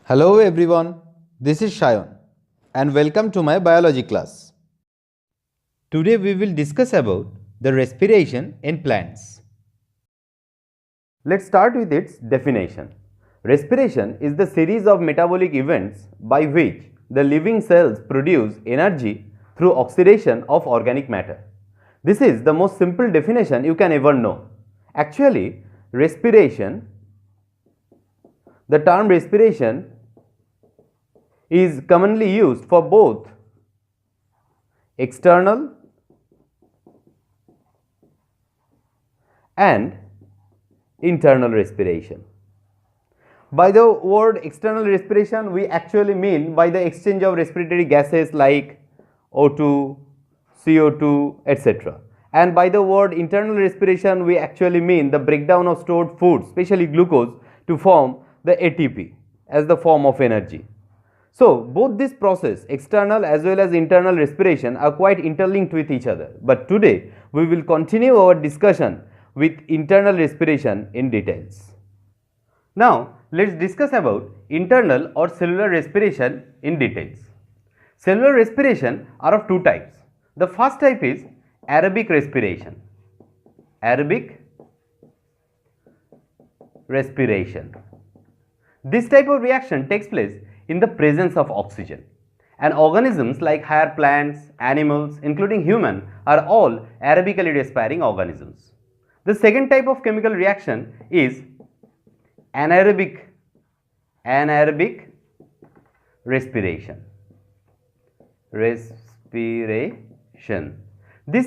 Hello everyone, this is Sayan and welcome to my biology class. Today we will discuss about the respiration in plants. Let's start with its definition. Respiration is the series of metabolic events by which the living cells produce energy through oxidation of organic matter. This is the most simple definition you can ever know. Actually, the term respiration is commonly used for both external and internal respiration. By the word external respiration, we actually mean by the exchange of respiratory gases like O2, CO2, etc. And by the word internal respiration, we actually mean the breakdown of stored food, especially glucose, to form the ATP as the form of energy. So, both this process, external as well as internal respiration, are quite interlinked with each other. But today, we will continue our discussion with internal respiration in details. Now, let's discuss about internal or cellular respiration in details. Cellular respiration are of two types. The first type is aerobic respiration. Aerobic respiration. This type of reaction takes place in the presence of oxygen, and organisms like higher plants, animals, including human, are all aerobically respiring organisms. The second type of chemical reaction is anaerobic respiration. This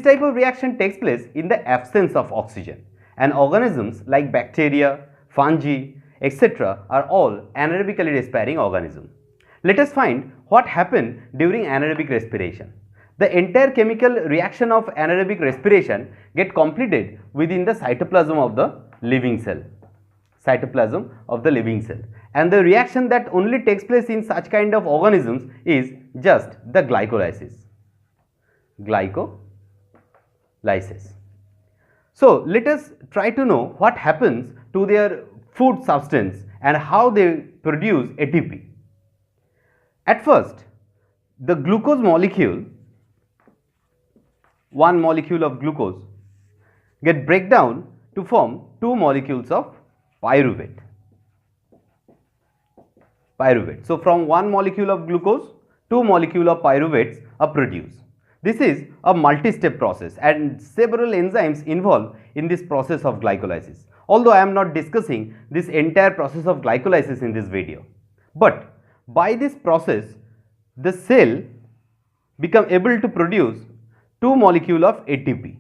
type of reaction takes place in the absence of oxygen, and organisms like bacteria, fungi, etc. are all anaerobically respiring organisms. Let us find what happened during anaerobic respiration. The entire chemical reaction of anaerobic respiration get completed within the cytoplasm of the living cell. And the reaction that only takes place in such kind of organisms is just the glycolysis. So, let us try to know what happens to their food substance and how they produce ATP. At first, the glucose molecule, one molecule of glucose, get break down to form two molecules of pyruvate. So, from one molecule of glucose, two molecules of pyruvates are produced. This is a multi-step process and several enzymes involved in this process of glycolysis. Although I am not discussing this entire process of glycolysis in this video. But by this process, the cell become able to produce two molecules of ATP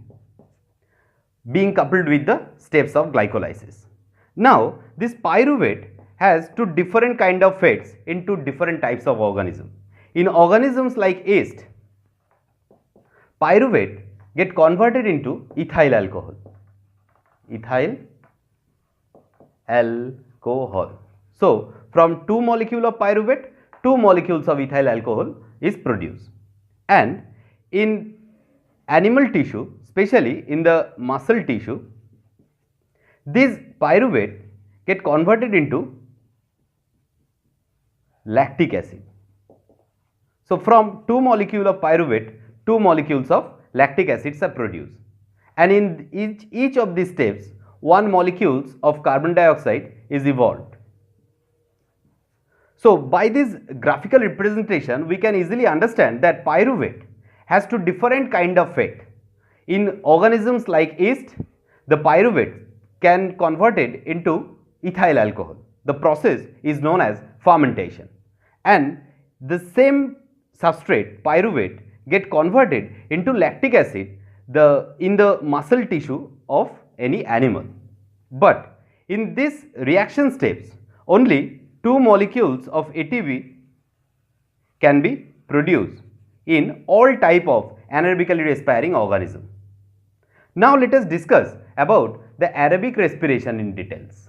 being coupled with the steps of glycolysis. Now, this pyruvate has two different kind of fates in two different types of organisms. In organisms like yeast, pyruvate get converted into ethyl alcohol. So, from two molecules of pyruvate, two molecules of ethyl alcohol is produced. And in animal tissue, especially in the muscle tissue, this pyruvate get converted into lactic acid. So, from two molecules of pyruvate, two molecules of lactic acids are produced. And in each of these steps, one molecule of carbon dioxide is evolved. So, by this graphical representation, we can easily understand that pyruvate has two different kind of fate. In organisms like yeast, the pyruvate can convert it into ethyl alcohol. The process is known as fermentation. And the same substrate, pyruvate, get converted into lactic acid in the muscle tissue of any animal. But in this reaction steps, only two molecules of ATP can be produced in all type of anaerobically respiring organism. Now, let us discuss about the aerobic respiration in details.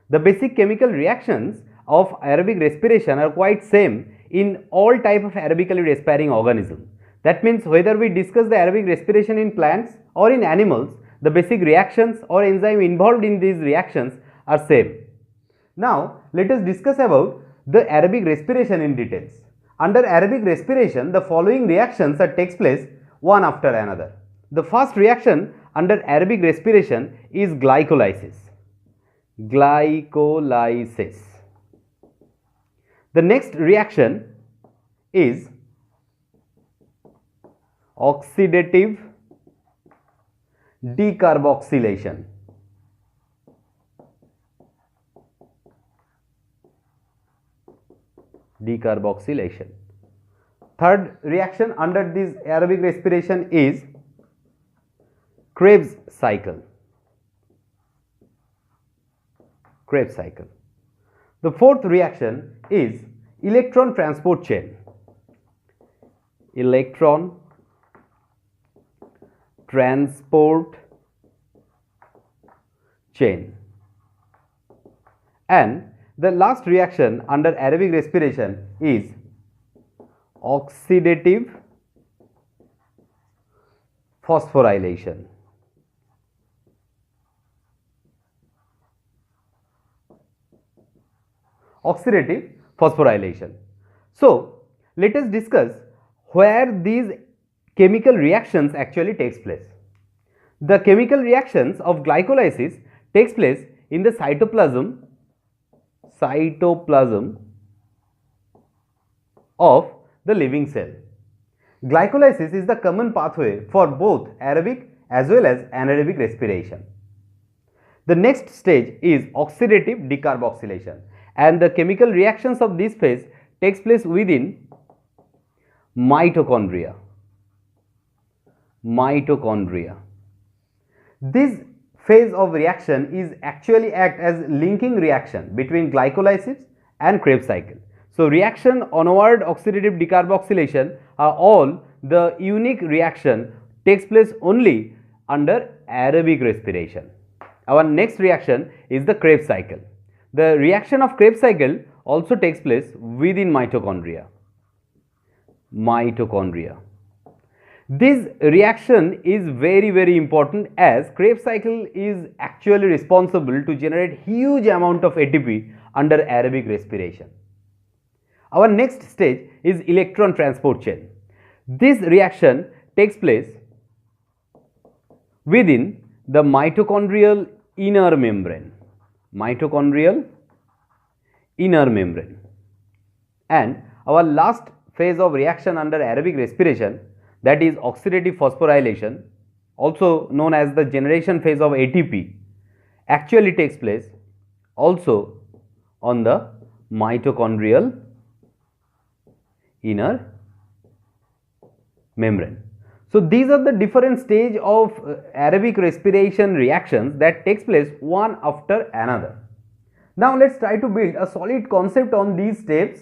The basic chemical reactions of aerobic respiration are quite same in all type of aerobically respiring organisms. That means whether we discuss the aerobic respiration in plants or in animals, the basic reactions or enzyme involved in these reactions are same. Now, let us discuss about the aerobic respiration in details. Under aerobic respiration, the following reactions are takes place one after another. The first reaction under aerobic respiration is glycolysis. Glycolysis. The next reaction is oxidative decarboxylation. Decarboxylation. Third reaction under this aerobic respiration is Krebs cycle. Krebs cycle. The fourth reaction is electron transport chain. Electron transport chain. And the last reaction under aerobic respiration is oxidative phosphorylation. Oxidative phosphorylation. So, let us discuss where these chemical reactions actually takes place. The chemical reactions of glycolysis takes place in the cytoplasm of the living cell. Glycolysis is the common pathway for both aerobic as well as anaerobic respiration. The next stage is oxidative decarboxylation, and the chemical reactions of this phase takes place within mitochondria. This phase of reaction is actually act as linking reaction between glycolysis and Krebs cycle. So, reaction onward oxidative decarboxylation are all the unique reaction takes place only under aerobic respiration. Our next reaction is the Krebs cycle. The reaction of Krebs cycle also takes place within mitochondria. This reaction is very important, as Krebs cycle is actually responsible to generate huge amount of ATP under aerobic respiration. Our next stage is electron transport chain. This reaction takes place within the mitochondrial inner membrane. And our last phase of reaction under aerobic respiration, that is oxidative phosphorylation, also known as the generation phase of ATP, actually takes place also on the mitochondrial inner membrane. So, these are the different stage of aerobic respiration reactions that takes place one after another. Now, let us try to build a solid concept on these steps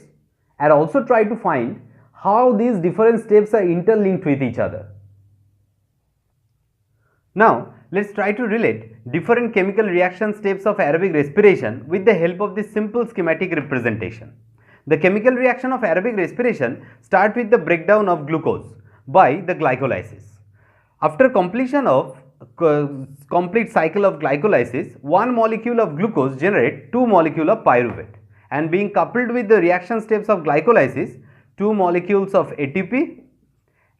and also try to find how these different steps are interlinked with each other. Now, let us try to relate different chemical reaction steps of aerobic respiration with the help of this simple schematic representation. The chemical reaction of aerobic respiration starts with the breakdown of glucose by the glycolysis. After completion of complete cycle of glycolysis, one molecule of glucose generates two molecules of pyruvate, and being coupled with the reaction steps of glycolysis, two molecules of ATP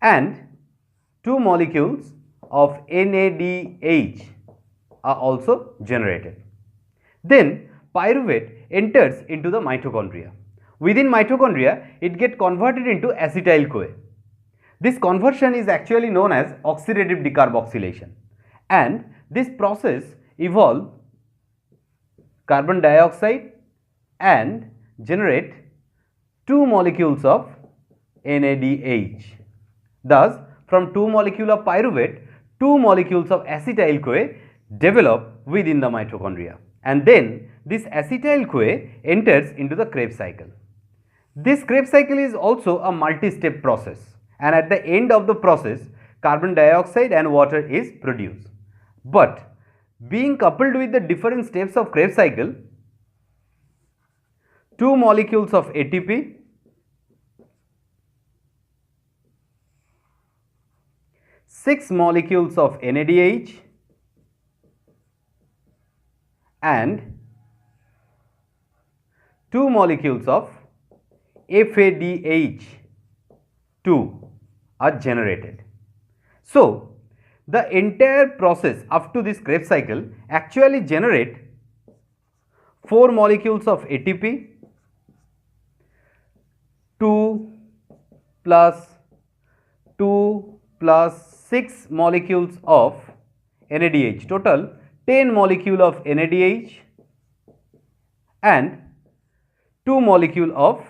and two molecules of NADH are also generated. Then pyruvate enters into the mitochondria. Within mitochondria, it gets converted into acetyl-CoA. This conversion is actually known as oxidative decarboxylation, and this process involves carbon dioxide and generate two molecules of NADH. Thus, from two molecules of pyruvate, two molecules of acetyl-CoA develop within the mitochondria, and then this acetyl-CoA enters into the Krebs cycle. This Krebs cycle is also a multi-step process, and at the end of the process, carbon dioxide and water is produced. But being coupled with the different steps of Krebs cycle, two molecules of ATP, six molecules of NADH and 2 molecules of FADH2 are generated. So, the entire process up to this Krebs cycle actually generate 4 molecules of ATP, 2 plus 2 plus 6 molecules of NADH, total 10 molecule of NADH and 2 molecule of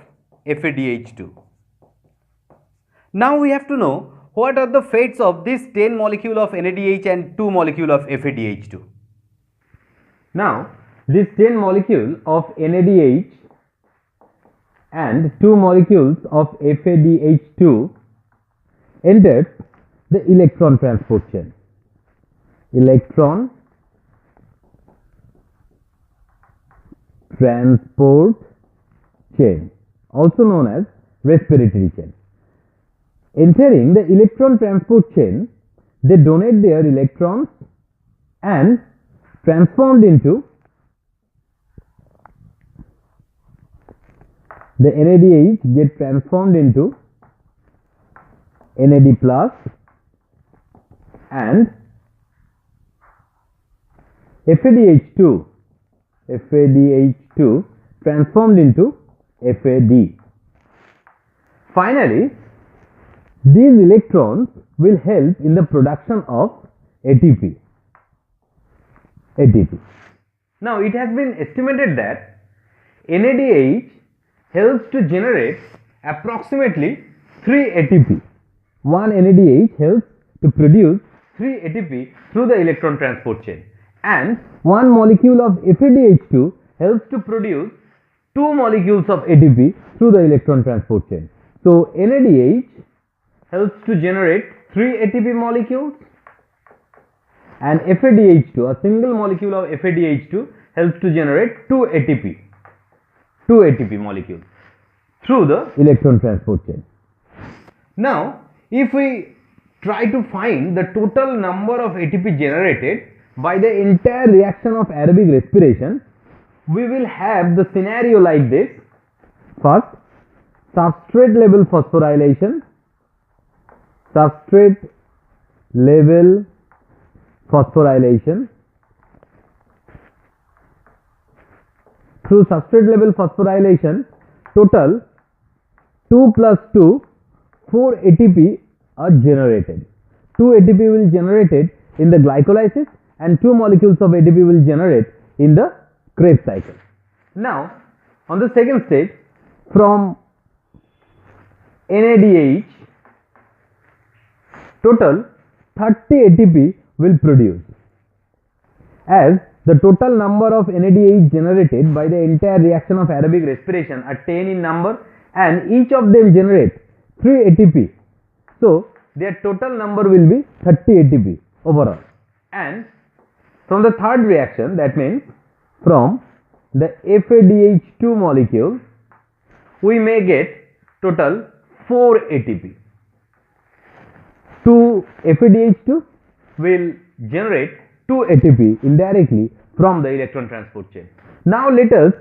FADH2. Now we have to know what are the fates of this 10 molecule of NADH and 2 molecule of FADH2. Now, this 10 molecule of NADH and 2 molecules of FADH2 enters the electron transport chain. Electron transport chain, also known as respiratory chain. Entering the electron transport chain, they donate their electrons and transformed into the NADH get transformed into NAD plus and FADH2 transformed into FAD. Finally, these electrons will help in the production of ATP. Now, it has been estimated that NADH helps to generate approximately 3 ATP. One NADH helps to produce 3 ATP through the electron transport chain, and one molecule of FADH2 helps to produce 2 molecules of ATP through the electron transport chain. So, NADH helps to generate 3 ATP molecules and FADH2, a single molecule of FADH2 helps to generate 2 ATP molecules through the electron transport chain. Now, if we try to find the total number of ATP generated by the entire reaction of aerobic respiration, we will have the scenario like this. First, substrate level phosphorylation. Substrate level phosphorylation. Through substrate level phosphorylation, total 2 plus 2, 4 ATP are generated. 2 ATP will generated in the glycolysis and 2 molecules of ATP will generate in the Krebs cycle. Now, on the second stage, from NADH, total 30 ATP will produce, as the total number of NADH generated by the entire reaction of aerobic respiration are 10 in number and each of them generate 3 ATP. So, their total number will be 30 ATP overall. And from the third reaction, that means from the FADH2 molecule, we may get total 4 ATP. 2 FADH2 will generate 2 ATP indirectly from the electron transport chain. Now let us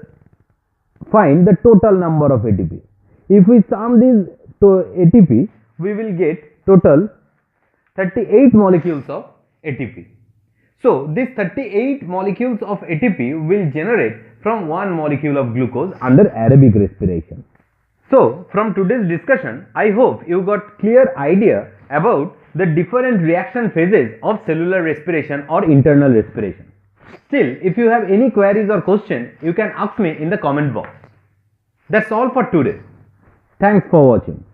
find the total number of ATP. If we sum these ATP, we will get total 38 molecules of ATP. So, these 38 molecules of ATP will generate from 1 molecule of glucose under aerobic respiration. So, from today's discussion, I hope you got clear idea about the different reaction phases of cellular respiration or internal respiration. Still, if you have any queries or questions, you can ask me in the comment box. That's all for today. Thanks for watching.